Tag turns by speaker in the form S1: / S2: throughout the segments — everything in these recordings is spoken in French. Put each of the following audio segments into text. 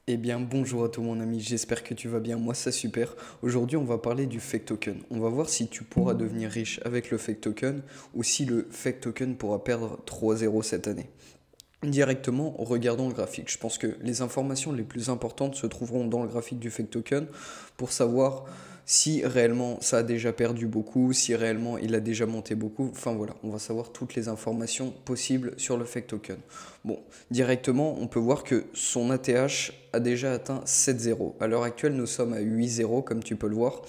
S1: Eh bien, bonjour à toi mon ami, j'espère que tu vas bien, moi ça super. Aujourd'hui on va parler du fake token. On va voir si tu pourras devenir riche avec le fake token ou si le fake token pourra perdre 3-0 cette année. Directement, regardons le graphique. Je pense que les informations les plus importantes se trouveront dans le graphique du fake token pour savoir si réellement ça a déjà perdu beaucoup, si réellement il a déjà monté beaucoup. Enfin voilà, on va savoir toutes les informations possibles sur le fake token. Bon, directement, on peut voir que son ATH a déjà atteint 7,0. À l'heure actuelle, nous sommes à 8,0 comme tu peux le voir.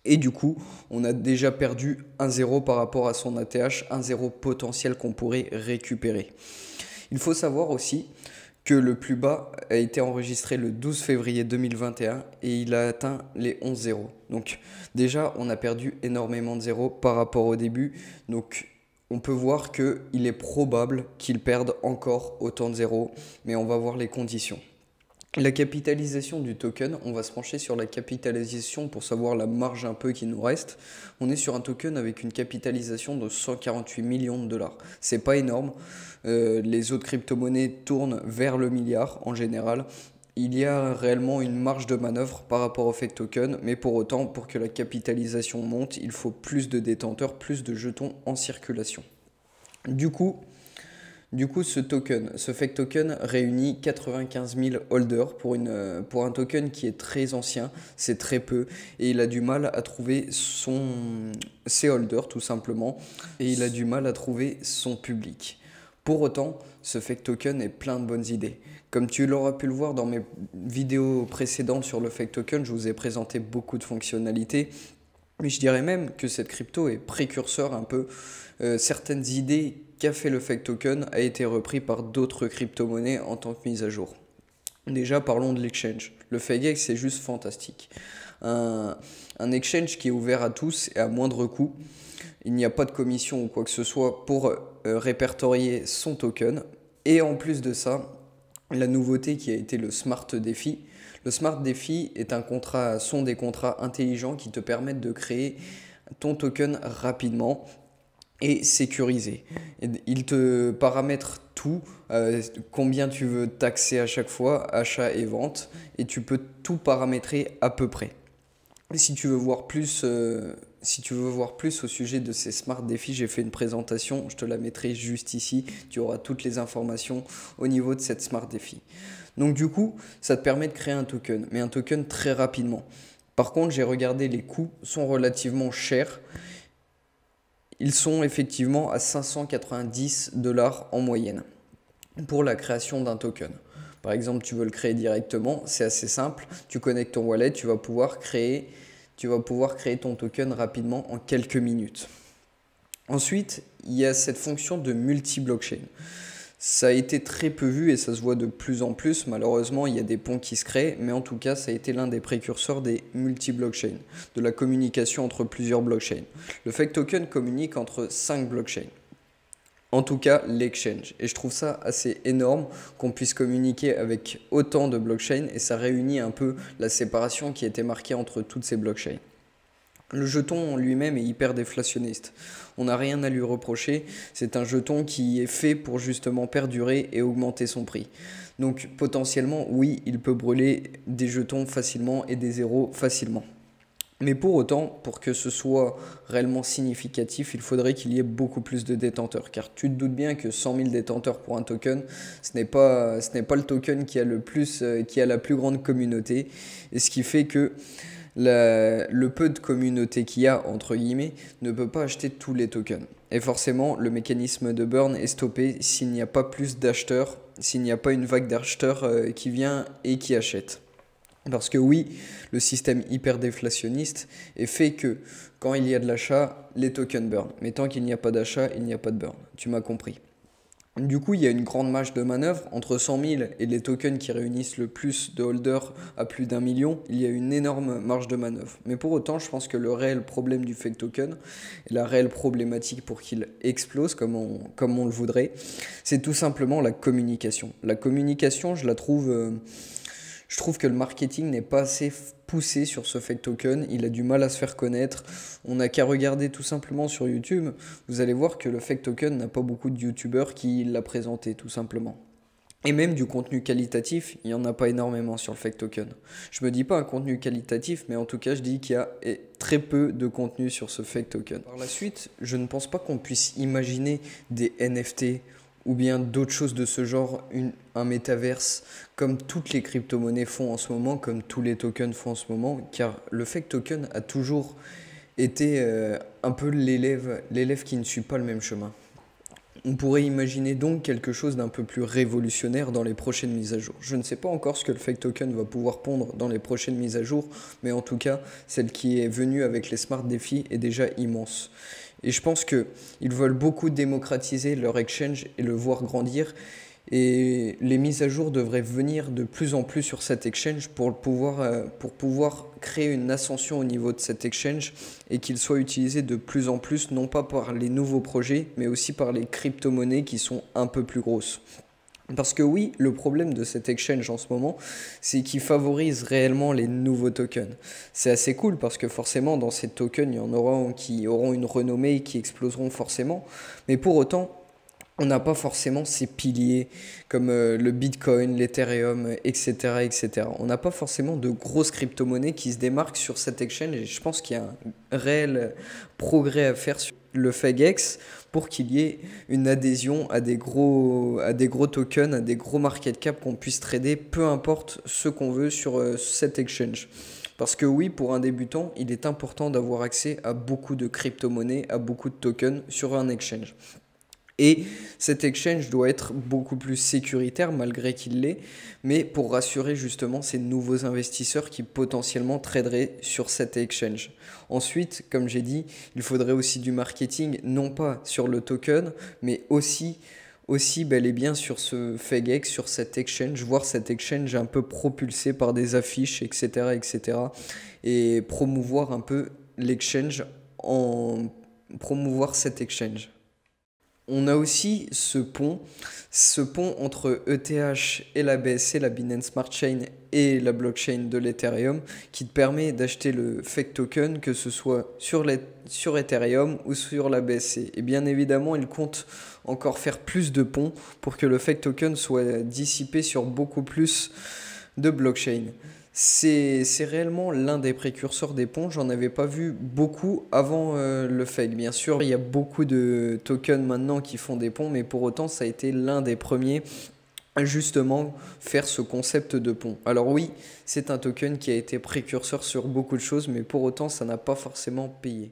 S1: Et du coup, on a déjà perdu 1,0 par rapport à son ATH, 1,0 potentiel qu'on pourrait récupérer. Il faut savoir aussi que le plus bas a été enregistré le 12 février 2021 et il a atteint les 11 zéros. Donc déjà, on a perdu énormément de zéros par rapport au début. Donc on peut voir qu'il est probable qu'il perde encore autant de zéros, mais on va voir les conditions. La capitalisation du token, on va se pencher sur la capitalisation pour savoir la marge un peu qui nous reste. On est sur un token avec une capitalisation de 148 millions de dollars. C'est pas énorme. Les autres crypto-monnaies tournent vers le milliard en général. Il y a réellement une marge de manœuvre par rapport au fake token, mais pour autant, pour que la capitalisation monte, il faut plus de détenteurs, plus de jetons en circulation. Du coup, ce fake token réunit 95 000 holders pour un token qui est très ancien, c'est très peu, et il a du mal à trouver ses holders tout simplement, et il a du mal à trouver son public. Pour autant, ce fake token est plein de bonnes idées. Comme tu l'auras pu le voir dans mes vidéos précédentes sur le fake token, je vous ai présenté beaucoup de fonctionnalités. Mais je dirais même que cette crypto est précurseur un peu. Certaines idées qu'a fait le fake token a été repris par d'autres crypto-monnaies en tant que mise à jour. Déjà, parlons de l'exchange. Le FakeX, c'est juste fantastique. Un, un exchange qui est ouvert à tous et à moindre coût. Il n'y a pas de commission ou quoi que ce soit pour répertorier son token. Et en plus de ça, la nouveauté qui a été le Smart DeFi. Le Smart DeFi sont des contrats intelligents qui te permettent de créer ton token rapidement et sécurisé. Il te paramètre tout, combien tu veux taxer à chaque fois, achat et vente, et tu peux tout paramétrer à peu près. Si tu veux voir plus, au sujet de ces smart défis, j'ai fait une présentation, je te la mettrai juste ici. Tu auras toutes les informations au niveau de cette smart défi. Donc du coup, ça te permet de créer un token, mais un token très rapidement. Par contre, j'ai regardé, les coûts sont relativement chers. Ils sont effectivement à 590 dollars en moyenne pour la création d'un token. Par exemple, tu veux le créer directement, c'est assez simple. Tu connectes ton wallet, tu vas pouvoir créer ton token rapidement en quelques minutes. Ensuite, il y a cette fonction de multi-blockchain. Ça a été très peu vu et ça se voit de plus en plus. Malheureusement, il y a des ponts qui se créent, mais en tout cas, ça a été l'un des précurseurs des multi-blockchains, de la communication entre plusieurs blockchains. Le fake token communique entre 5 blockchains. En tout cas, l'exchange. Et je trouve ça assez énorme qu'on puisse communiquer avec autant de blockchains et ça réunit un peu la séparation qui était marquée entre toutes ces blockchains. Le jeton en lui-même est hyper déflationniste. On n'a rien à lui reprocher. C'est un jeton qui est fait pour justement perdurer et augmenter son prix. Donc potentiellement, oui, il peut brûler des jetons facilement et des zéros facilement. Mais pour autant, pour que ce soit réellement significatif, il faudrait qu'il y ait beaucoup plus de détenteurs. Car tu te doutes bien que 100 000 détenteurs pour un token, ce n'est pas le token qui a qui a la plus grande communauté. Et ce qui fait que le peu de communauté qu'il y a, entre guillemets, ne peut pas acheter tous les tokens. Et forcément, le mécanisme de burn est stoppé s'il n'y a pas plus d'acheteurs, s'il n'y a pas une vague d'acheteurs qui vient et qui achète. Parce que oui, le système hyper déflationniste est fait que quand il y a de l'achat, les tokens burn. Mais tant qu'il n'y a pas d'achat, il n'y a pas de burn. Tu m'as compris. Du coup, il y a une grande marge de manœuvre entre 100 000 et les tokens qui réunissent le plus de holders à plus d'1 million. Il y a une énorme marge de manœuvre. Mais pour autant, je pense que le réel problème du fake token et la réelle problématique pour qu'il explose comme on le voudrait, c'est tout simplement la communication. La communication, je trouve que le marketing n'est pas assez poussé sur ce fake token, il a du mal à se faire connaître. On n'a qu'à regarder tout simplement sur YouTube, vous allez voir que le fake token n'a pas beaucoup de youtubeurs qui l'a présenté tout simplement. Et même du contenu qualitatif, il n'y en a pas énormément sur le fake token. Je me dis pas un contenu qualitatif, mais en tout cas, je dis qu'il y a très peu de contenu sur ce fake token. Par la suite, je ne pense pas qu'on puisse imaginer des NFT ou bien d'autres choses de ce genre, un métaverse, comme toutes les crypto-monnaies font en ce moment, comme tous les tokens font en ce moment, car le fake token a toujours été un peu l'élève qui ne suit pas le même chemin. On pourrait imaginer donc quelque chose d'un peu plus révolutionnaire dans les prochaines mises à jour. Je ne sais pas encore ce que le fake token va pouvoir pondre dans les prochaines mises à jour, mais en tout cas, celle qui est venue avec les Smart Défis est déjà immense. Et je pense qu'ils veulent beaucoup démocratiser leur exchange et le voir grandir. Et les mises à jour devraient venir de plus en plus sur cet exchange pour pouvoir créer une ascension au niveau de cet exchange et qu'il soit utilisé de plus en plus, non pas par les nouveaux projets, mais aussi par les crypto-monnaies qui sont un peu plus grosses. Parce que oui, le problème de cet exchange en ce moment, c'est qu'il favorise réellement les nouveaux tokens. C'est assez cool parce que forcément, dans ces tokens, il y en aura qui auront une renommée et qui exploseront forcément. Mais pour autant, on n'a pas forcément ces piliers comme le Bitcoin, l'Ethereum, etc., etc. On n'a pas forcément de grosses crypto-monnaies qui se démarquent sur cet exchange et je pense qu'il y a un réel progrès à faire sur le FEGX pour qu'il y ait une adhésion à des gros tokens, à des gros market cap qu'on puisse trader, peu importe ce qu'on veut sur cet exchange. Parce que oui, pour un débutant, il est important d'avoir accès à beaucoup de crypto-monnaies, à beaucoup de tokens sur un exchange. Et cet exchange doit être beaucoup plus sécuritaire malgré qu'il l'est, mais pour rassurer justement ces nouveaux investisseurs qui potentiellement traderaient sur cet exchange. Ensuite, comme j'ai dit, il faudrait aussi du marketing, non pas sur le token, mais aussi bel et bien sur ce FEGX, sur cet exchange, voir cet exchange un peu propulsé par des affiches, etc., etc. et promouvoir un peu l'exchange promouvoir cet exchange. On a aussi ce pont entre ETH et la BSC, la Binance Smart Chain et la blockchain de l'Ethereum qui te permet d'acheter le fake token que ce soit sur Ethereum ou sur la BSC. Et bien évidemment, il compte encore faire plus de ponts pour que le fake token soit dissipé sur beaucoup plus de blockchain. C'est réellement l'un des précurseurs des ponts. J'en avais pas vu beaucoup avant le fake. Bien sûr, il y a beaucoup de tokens maintenant qui font des ponts, mais pour autant, ça a été l'un des premiers à justement faire ce concept de pont. Alors oui, c'est un token qui a été précurseur sur beaucoup de choses, mais pour autant, ça n'a pas forcément payé.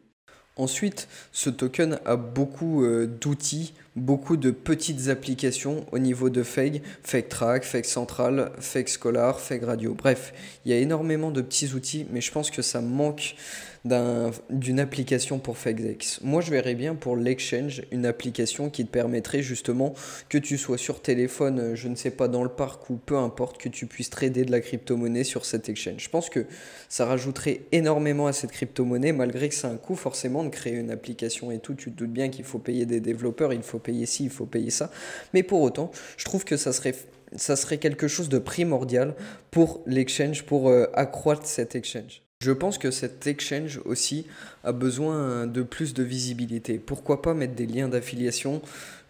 S1: Ensuite, ce token a beaucoup d'outils, beaucoup de petites applications au niveau de Fake, Fake Track, Fake Central, Fake Scholar, Fake Radio. Bref, il y a énormément de petits outils, mais je pense que ça manque d'une application pour FakeX. Moi, je verrais bien pour l'exchange une application qui te permettrait justement que tu sois sur téléphone, je ne sais pas, dans le parc ou peu importe, que tu puisses trader de la crypto-monnaie sur cet exchange. Je pense que ça rajouterait énormément à cette crypto-monnaie, malgré que c'est un coût forcément de créer une application et tout. Tu te doutes bien qu'il faut payer des développeurs, il faut payer ci, il faut payer ça. Mais pour autant, je trouve que ça serait quelque chose de primordial pour l'exchange, pour accroître cet exchange. Je pense que cet exchange aussi a besoin de plus de visibilité. Pourquoi pas mettre des liens d'affiliation?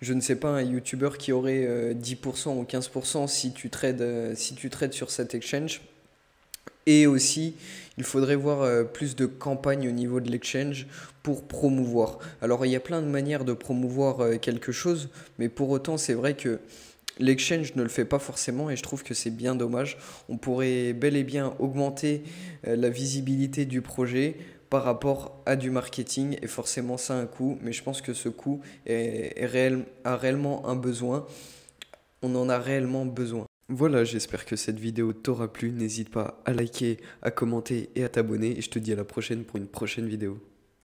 S1: Je ne sais pas, un YouTuber qui aurait 10% ou 15% si tu trades sur cet exchange. Et aussi, il faudrait voir plus de campagnes au niveau de l'exchange pour promouvoir. Alors, il y a plein de manières de promouvoir quelque chose, mais pour autant, c'est vrai que l'exchange ne le fait pas forcément et je trouve que c'est bien dommage. On pourrait bel et bien augmenter la visibilité du projet par rapport à du marketing et forcément ça a un coût, mais je pense que ce coût a réellement un besoin. On en a réellement besoin. Voilà, j'espère que cette vidéo t'aura plu. N'hésite pas à liker, à commenter et à t'abonner. Et je te dis à la prochaine pour une prochaine vidéo.